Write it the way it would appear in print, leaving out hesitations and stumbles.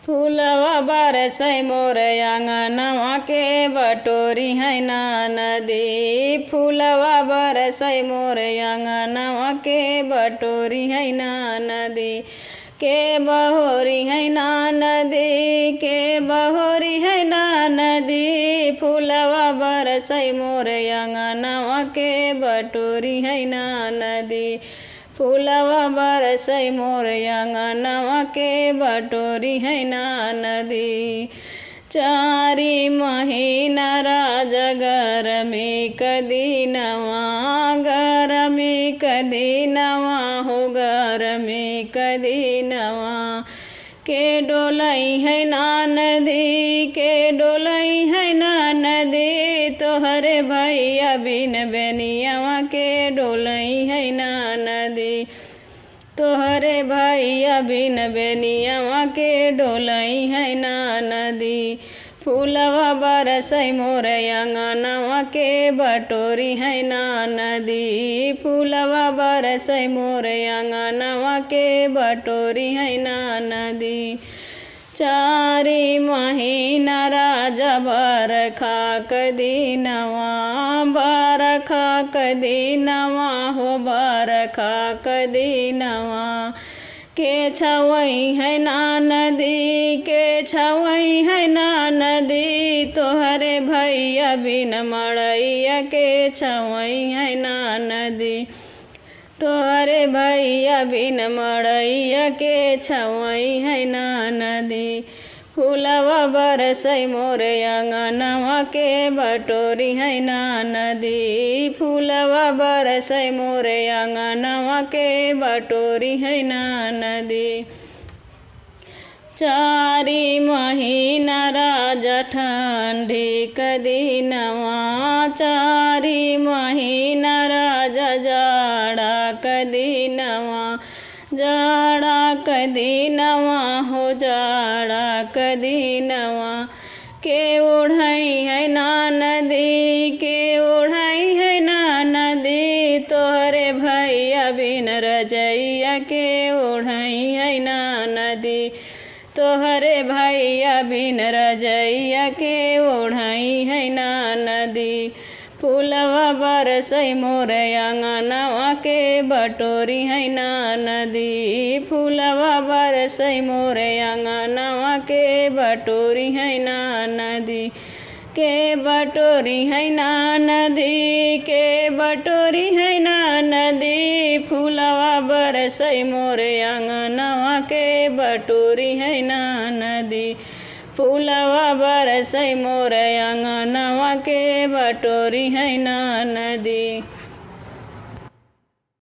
फूलवा बरसै मोर आंगनवा के बटोरी है ना नदी। फूलवा बरसै मोर आंगनवा के बटोरी है ना नदी। के बहोरी है ना नदी, के बहोरी है ना नदी। फूलवा बरसै मोर आंगनवा के बटोरी है ना नदी। फूलवा बरसै मोर आंगनवा के बटोरी है ना नदी। चारी महीना राजा गरमी कदीनवा, गरमी कदीनवा हो गरमी कदीनवा। के डोलई है ना नदी, के डोलई है ना नदी। तोहरे भैया बिन बेनियवा के डोलई है ना नदी। तोहरे भैया बिन बेनियवा के डोलई है ना नदी। फूलवा बरसै मोर आंगनवा के बटोरी है ना नदी। फूलवा बरसै मोर आंगनवा के बटोरी है ना नदी। चारी महीना राजा बरखा कदीनवा, बरखा कदीनवा हो बरखा कदीनवा। के छवई है ना नदी, के छवई है ना नदी। तोहरे भैया बिन मड़ैया के छवई है ना नदी। तोहरे भैया बिन मड़ैया के छवई है ना नदी। फूलवा बरसै मोर आंगनवा के बटोरी है ना नदी। फूलवा बरसै मोर आंगनवा के बटोरी है ना नदी। चारी महीना राजा ठंडी कदीनवा, चारी महीना राजा जाड़ा कदीनवा। जाड़ा कदीनवा हो जाड़ा कदीनवा। के ओढ़ई है ना नदी, के ओढ़ई है ना नदी। तोहरे भैया बिन रजैया के ओढ़ई है ना नदी। तोहरे भैया बिन रजैया के ओढ़ई है ना नदी। फूलवा बरसै मोर आंगनवा के बटोरी है ना नदी। फूलवा बरसै मोर आंगनवा के बटोरी है ना नदी। के बटोरी है ना नदी, के बटोरी है ना नदी। फूलवा बरसै मोर आंगनवा के बटोरी है ना नदी। फूलवा बरसै मोर आंगनवा के बटोरी है ना नदी।